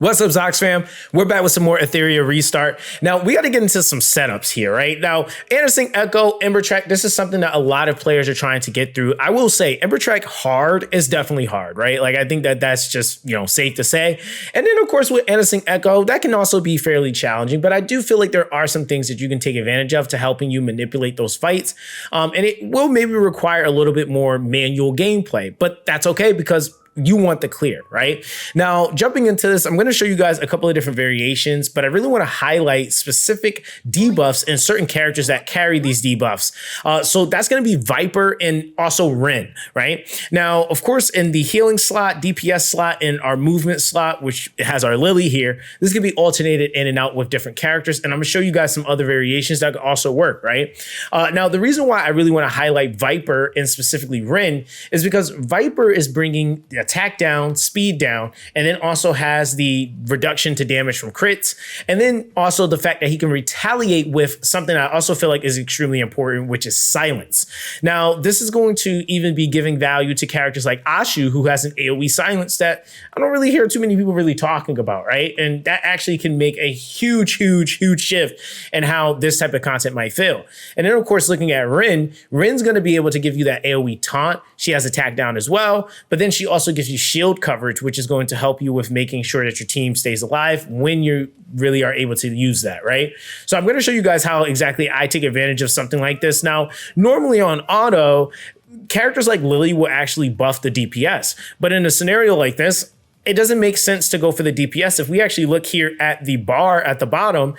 What's up, Zox fam? We're back with some more Etheria Restart. Now, we got to get into some setups here, right? Now, Encompassing Echo, Ember Track, this is something that a lot of players are trying to get through. I will say, Ember Track hard is definitely hard, right? Like, I think that that's just, safe to say. And then, of course, with Encompassing Echo, that can also be fairly challenging, but I do feel like there are some things that you can take advantage of to helping you manipulate those fights. And it will maybe require a little bit more manual gameplay, but that's okay because you want the clear, right? Now, jumping into this, I'm going to show you guys a couple of different variations, but I really want to highlight specific debuffs and certain characters that carry these debuffs. So that's going to be Viper and also Ren, right? Now, of course, in the healing slot, DPS slot, and our movement slot, which has our Lily here, this can be alternated in and out with different characters. And I'm going to show you guys some other variations that could also work, right? Now, the reason why I really want to highlight Viper and specifically Ren is because Viper is bringing the attack down, speed down, and then also has the reduction to damage from crits. And then also the fact that he can retaliate with something I also feel like is extremely important, which is silence. Now, this is going to even be giving value to characters like Ashu, who has an AoE silence that I don't really hear too many people really talking about, right? And that actually can make a huge shift in how this type of content might feel. And then, of course, looking at Ren, Ren's going to be able to give you that AoE taunt. She has attack down as well, but then she also gives you shield coverage, which is going to help you with making sure that your team stays alive when you really are able to use that, right? So I'm going to show you guys how exactly I take advantage of something like this. Now, normally on auto, characters like Lily will actually buff the DPS, but in a scenario like this, it doesn't make sense to go for the DPS. If we actually look here at the bar at the bottom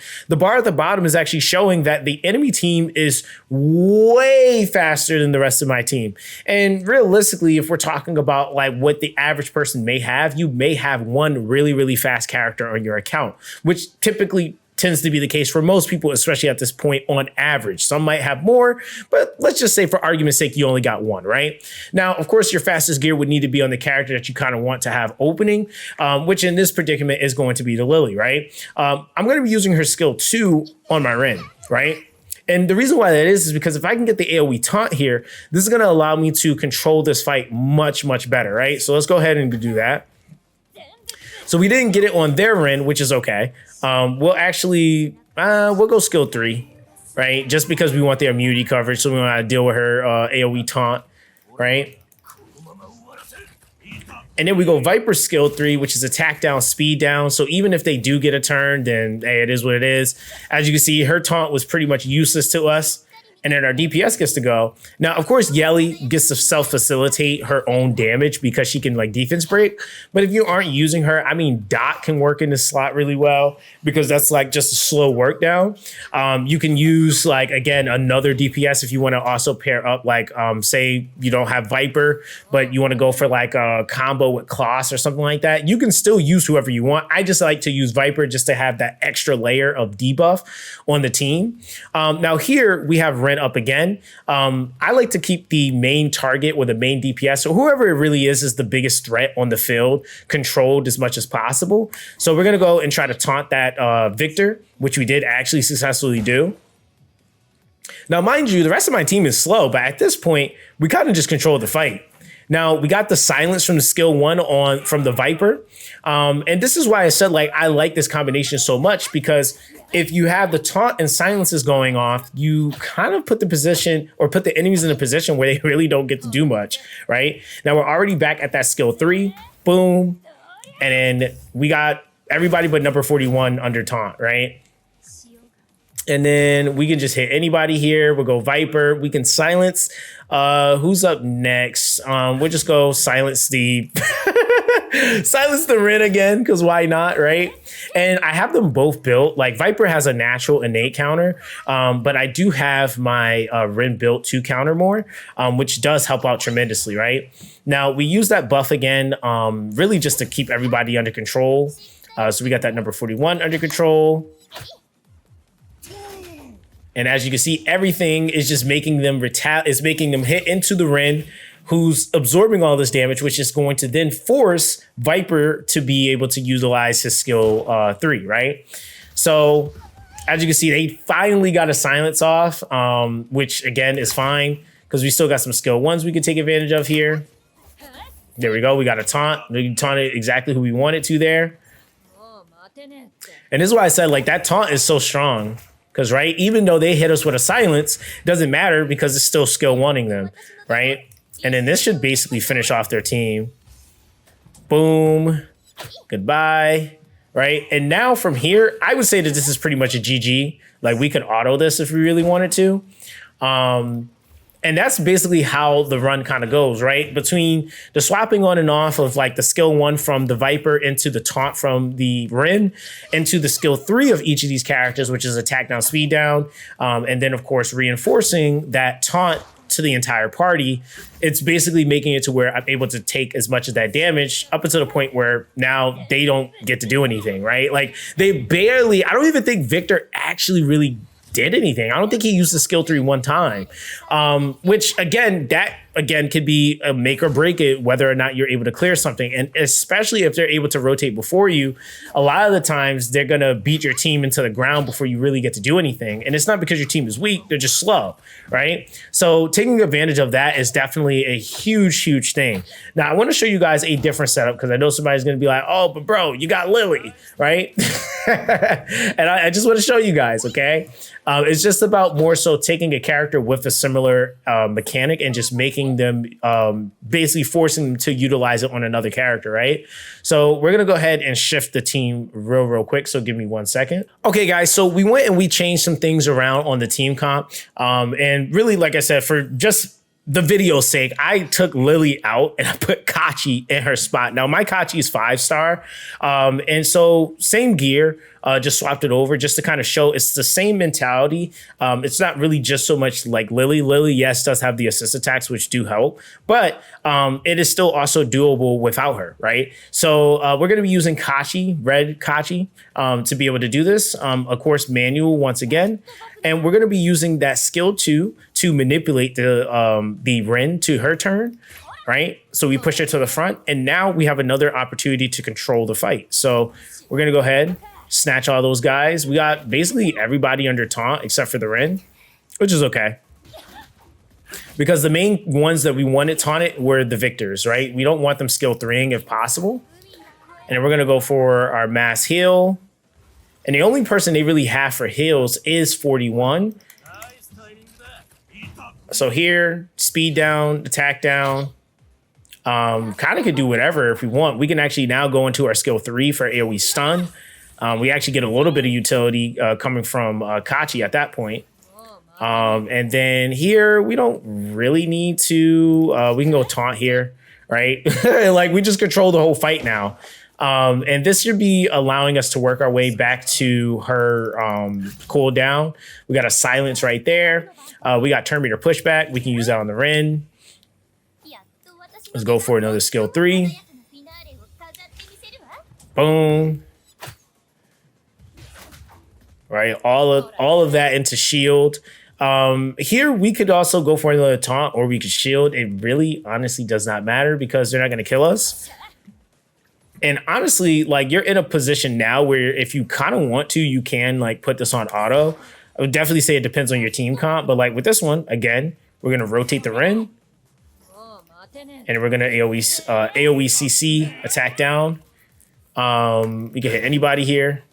is actually showing that the enemy team is way faster than the rest of my team. And realistically, if we're talking about like what the average person may have, you may have one really fast character on your account, which typically tends to be the case for most people, especially at this point on average. Some might have more, but let's just say for argument's sake, you only got one, right? Now, of course, your fastest gear would need to be on the character that you kind of want to have opening, which in this predicament is going to be the Lily, right? I'm going to be using her skill 2 on my Ren, right? And the reason why that is because if I can get the AoE taunt here, this is going to allow me to control this fight much better, right? So let's go ahead and do that. So we didn't get it on their Ren, which is okay. We'll actually, we'll go skill 3, right? Just because we want their immunity coverage. So we want to deal with her AoE taunt, right? And then we go Viper skill 3, which is attack down, speed down. So even if they do get a turn, then hey, it is what it is. As you can see, her taunt was pretty much useless to us. And then our DPS gets to go. Now, of course, Yelly gets to self-facilitate her own damage because she can like defense break. But if you aren't using her, I mean, Dot can work in this slot really well because that's like just a slow work down. You can use like, again, another DPS if you want to also pair up like, say you don't have Viper, but you want to go for like a combo with Kloss or something like that. You can still use whoever you want. I just like to use Viper just to have that extra layer of debuff on the team. Now here we have Ren up again. I like to keep the main target or the main DPS, so whoever it really is the biggest threat on the field, controlled as much as possible. So we're going to go and try to taunt that Victor, which we did actually successfully do. Now, mind you, the rest of my team is slow, but at this point, we kind of just control the fight. Now, we got the silence from the skill 1 from the Viper. And this is why I said, like, I like this combination so much, because if you have the taunt and silences going off, you kind of put the enemies in a position where they really don't get to do much, right? Now, we're already back at that skill 3. Boom. And then we got everybody but number 41 under taunt, right? And then we can just hit anybody here. We'll go Viper. We can silence. Who's up next? We'll just go silence the silence the Ren again, because why not, right? And I have them both built. Like Viper has a natural innate counter, but I do have my Ren built to counter more, which does help out tremendously, right? Now we use that buff again, really just to keep everybody under control. So we got that number 41 under control. And as you can see, everything is just making them hit into the Ren, who's absorbing all this damage, which is going to then force Viper to be able to utilize his skill 3, right? So as you can see, they finally got a silence off, which again is fine because we still got some skill 1s we could take advantage of here. There we go. We got a taunt. We taunted exactly who we wanted to there. And this is why I said, like, that taunt is so strong. Because, right, even though they hit us with a silence, doesn't matter because it's still skill wanting them, right? And then this should basically finish off their team. Boom. Goodbye. Right? And now from here, I would say that this is pretty much a GG. Like, we could auto this if we really wanted to. And that's basically how the run kind of goes, right? Between the swapping on and off of like the skill 1 from the Viper into the taunt from the Rin into the skill 3 of each of these characters, which is attack down, speed down. And then, of course, reinforcing that taunt to the entire party. It's basically making it to where I'm able to take as much of that damage up until the point where now they don't get to do anything, right? Like they barely, I don't even think Victor actually really did anything. I don't think he used the skill 3 one time, which again, could be a make or break it, whether or not you're able to clear something. And especially if they're able to rotate before you, a lot of the times they're going to beat your team into the ground before you really get to do anything. And it's not because your team is weak, they're just slow, right? So taking advantage of that is definitely a huge, huge thing. Now, I want to show you guys a different setup because I know somebody's going to be like, oh, but bro, you got Lily, right? And I just want to show you guys, okay? It's just about more so taking a character with a similar mechanic and just making them basically forcing them to utilize it on another character, right? So we're going to go ahead and shift the team real quick. So give me 1 second. Okay, guys. So we went and we changed some things around on the team comp. And really, like I said, for just the video's sake, I took Lily out and I put Kachi in her spot. Now, my Kachi is 5-star. And so same gear, just swapped it over just to kind of show it's the same mentality. It's not really just so much like Lily. Lily, yes, does have the assist attacks, which do help, but it is still also doable without her, right? So we're going to be using Kachi, red Kachi, to be able to do this. Of course, manual once again. And we're going to be using that skill 2 to manipulate the Rin to her turn, right? So we push her to the front, and now we have another opportunity to control the fight. So we're going to go ahead, snatch all those guys. We got basically everybody under taunt except for the Rin, which is okay. Because the main ones that we wanted taunted were the victors, right? We don't want them skill 3ing if possible. And then we're going to go for our mass heal. And the only person they really have for heals is 41. So here, speed down, attack down. Kind of could do whatever if we want. We can actually now go into our skill 3 for AoE stun. We actually get a little bit of utility coming from Kachi at that point. And then here, we don't really need to, we can go taunt here, right? Like we just control the whole fight now. And this should be allowing us to work our way back to her cooldown. We got a silence right there. We got turn meter pushback. We can use that on the Rin. Let's go for another skill 3. Boom. Right, all of that into shield. Here we could also go for another taunt or we could shield. It really honestly does not matter because they're not going to kill us. And honestly, like you're in a position now where if you kind of want to, you can like put this on auto. I would definitely say it depends on your team comp, but like with this one, again, we're going to rotate the Rin. And we're going to AoE CC attack down. We can hit anybody here.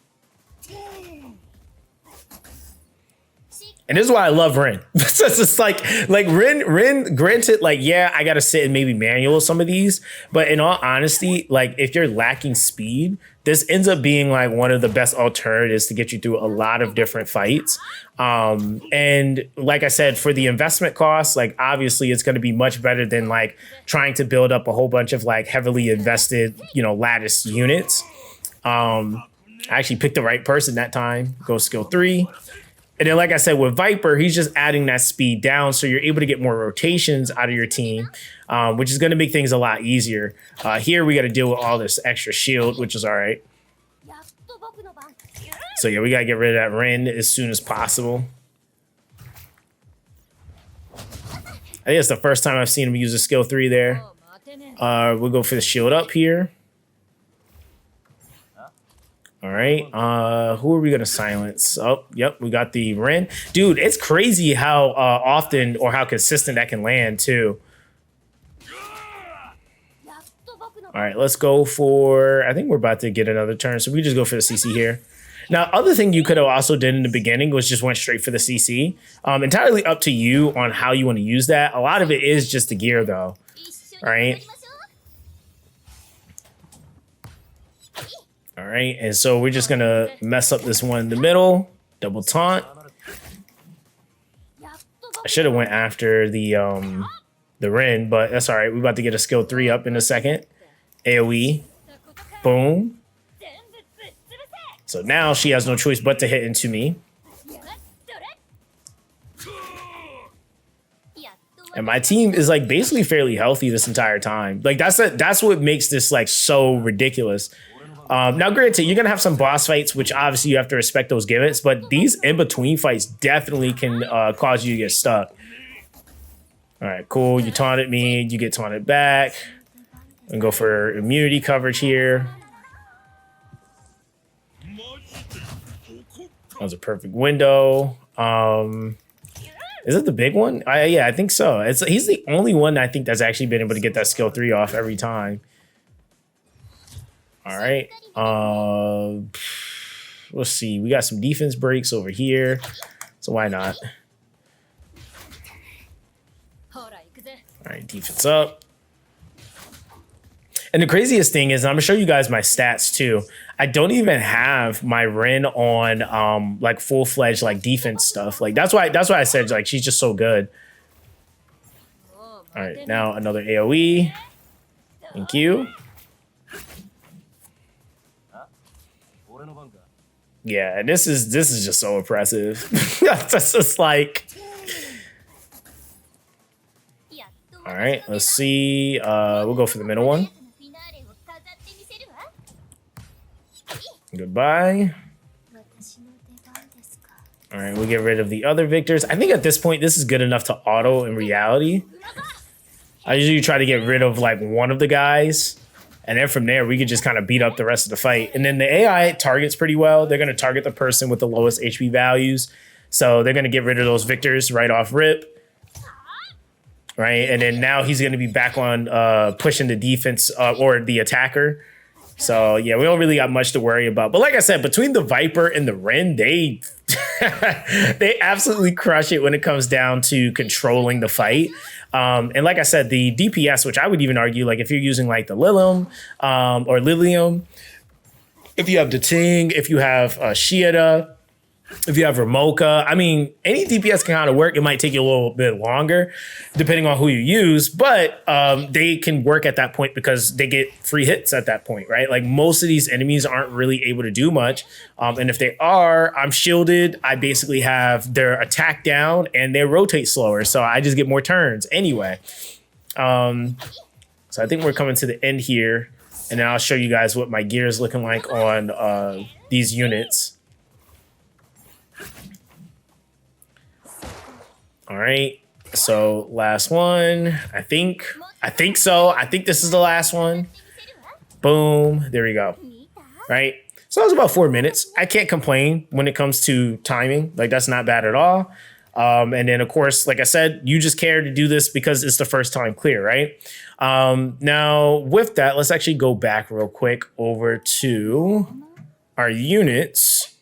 And this is why I love Rin. It's just like Rin, granted, like, yeah, I got to sit and maybe manual some of these. But in all honesty, like if you're lacking speed, this ends up being like one of the best alternatives to get you through a lot of different fights. And like I said, for the investment costs, like obviously it's going to be much better than like trying to build up a whole bunch of like heavily invested, lattice units. I actually picked the right person that time. Go skill 3. And then, like I said, with Viper, he's just adding that speed down. So you're able to get more rotations out of your team, which is going to make things a lot easier. Here, we got to deal with all this extra shield, which is all right. So, yeah, we got to get rid of that Rin as soon as possible. I think it's the first time I've seen him use a skill 3 there. We'll go for the shield up here. All right, who are we going to silence? Oh, yep, we got the Rin. Dude, it's crazy how often or how consistent that can land, too. All All right, let's go for, I think we're about to get another turn, so we just go for the CC here. Now, other thing you could have also did in the beginning was just went straight for the CC. Entirely up to you on how you want to use that. A lot of it is just the gear, though. All right. All right, and so we're just gonna mess up this one in the middle. Double taunt. I should have went after the Rin, but that's all right. We're about to get a skill 3 up in a second. AoE. Boom. So now she has no choice but to hit into me. And my team is like basically fairly healthy this entire time. Like that's what makes this like so ridiculous. Now, granted, you're gonna have some boss fights, which obviously you have to respect those gimmicks, but these in-between fights definitely can cause you to get stuck. All right, cool. You taunted me, you get taunted back. And go for immunity coverage here. That was a perfect window. Is it the big one? Yeah, I think so. He's the only one I think that's actually been able to get that skill 3 off every time. All right. Let's see. We got some defense breaks over here, so why not? All right, defense up. And the craziest thing is, I'm gonna show you guys my stats too. I don't even have my Rin on like full-fledged like defense stuff. Like that's why I said like she's just so good. All right, now another AoE. Thank you. Yeah, and this is just so impressive. That's just like. All right, let's see. We'll go for the middle one. Goodbye. All right, we'll get rid of the other victors. I think at this point, this is good enough to auto in reality. I usually try to get rid of like one of the guys. And then from there, we could just kind of beat up the rest of the fight. And then the AI targets pretty well. They're going to target the person with the lowest HP values. So they're going to get rid of those victors right off rip. Right. And then now he's going to be back on pushing the defense or the attacker. So, yeah, we don't really got much to worry about. But like I said, between the Viper and the Ren, they absolutely crush it when it comes down to controlling the fight. And like I said, the DPS, which I would even argue, like if you're using like the Lilium or Lilium, if you have the Ting, if you have Shieda, if you have Ramoka, I mean, any DPS can kind of work. It might take you a little bit longer depending on who you use, but they can work at that point because they get free hits at that point, right? Like most of these enemies aren't really able to do much. And if they are, I'm shielded. I basically have their attack down and they rotate slower. So I just get more turns anyway. So I think we're coming to the end here. And then I'll show you guys what my gear is looking like on these units. All right, so last one. I think so. I think this is the last one. Boom, there we go. Right, so that was about 4 minutes. I can't complain when it comes to timing. Like that's not bad at all. And then of course, like I said, you just care to do this because it's the first time clear, right? Now with that, let's actually go back real quick over to our units.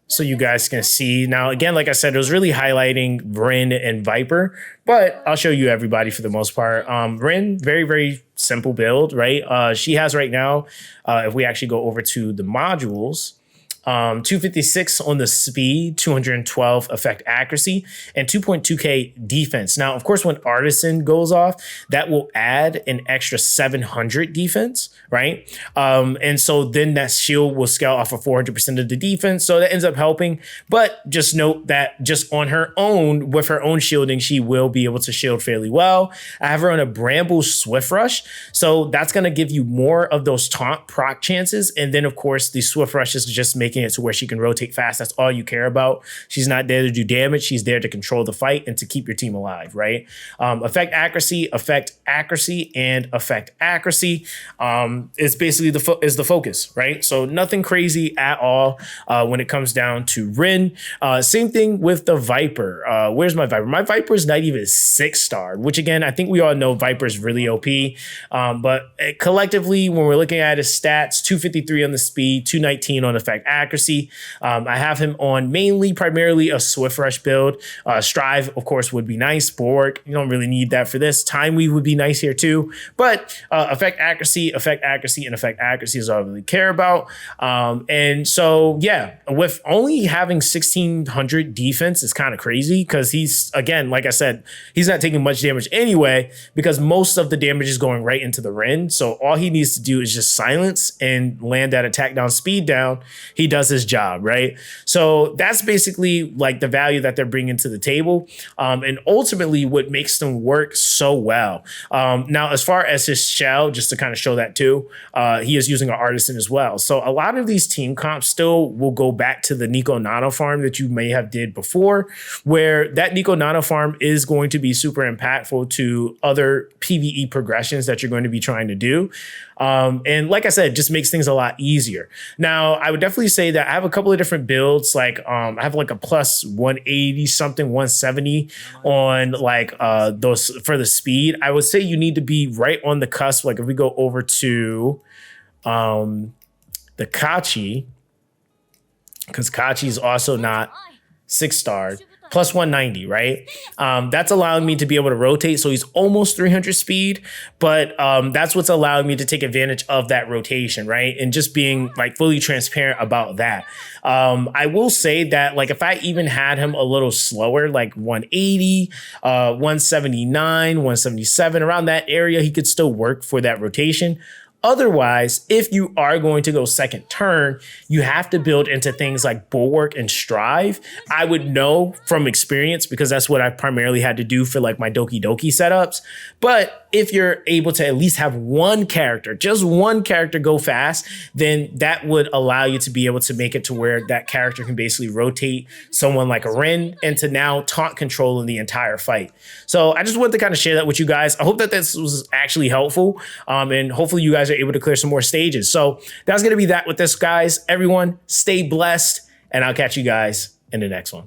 So you guys can see. Now, again, like I said, it was really highlighting Rin and Viper, but I'll show you everybody for the most part. Rin, very, very simple build, right? She has right now, if we actually go over to the modules, 256 on the speed, 212 effect accuracy, and 2.2k defense. Now, of course, when Artisan goes off, that will add an extra 700 defense, right? And so then that shield will scale off of 400% of the defense. So that ends up helping. But just note that just on her own, with her own shielding, she will be able to shield fairly well. I have her on a Bramble Swift Rush. So that's going to give you more of those taunt proc chances. And then, of course, the Swift Rush is just making making it to where she can rotate fast. That's all you care about. She's not there to do damage. She's there to control the fight and to keep your team alive, right? Effect accuracy, and effect accuracy is basically the focus, right? So nothing crazy at all when it comes down to Rin. Same thing with the Viper. Where's my Viper? My Viper is not even 6-star, which again, I think we all know Viper is really OP. But collectively, when we're looking at his stats, 253 on the speed, 219 on effect accuracy. I have him on primarily a Swift Rush build. Strive, of course, would be nice. Bulwark, you don't really need that for this. Time Weave would be nice here too. But effect accuracy, and effect accuracy is all I really care about. And so, yeah, with only having 1600 defense is kind of crazy because he's, again, like I said, he's not taking much damage anyway because most of the damage is going right into the Rin. So all he needs to do is just silence and land that attack down, speed down. He does his job, right? So that's basically like the value that they're bringing to the table. And ultimately what makes them work so well. Now, as far as his shell, just to kind of show that too, he is using an artisan as well. So a lot of these team comps still will go back to the Nico Nano farm that you may have did before, where that Nico Nano farm is going to be super impactful to other PVE progressions that you're going to be trying to do. And like I said, just makes things a lot easier. Now, I would definitely say that I have a couple of different builds. Like I have like a plus 180 something, 170 on like those for the speed. I would say you need to be right on the cusp. Like if we go over to the Kachi, because Kachi is also not 6-star. Plus 190, right? That's allowing me to be able to rotate. So he's almost 300 speed, but that's what's allowing me to take advantage of that rotation, right? And just being like fully transparent about that. I will say that like if I even had him a little slower, like 180, 179, 177, around that area, he could still work for that rotation. Otherwise, if you are going to go second turn, you have to build into things like Bulwark and Strive. I would know from experience because that's what I primarily had to do for like my Doki Doki setups. But if you're able to at least have one character, just one character go fast, then that would allow you to be able to make it to where that character can basically rotate someone like a Rin and to now taunt control in the entire fight. So I just wanted to kind of share that with you guys. I hope that this was actually helpful. And hopefully you guys are able to clear some more stages. So that's going to be that with this, guys. Everyone stay blessed and I'll catch you guys in the next one.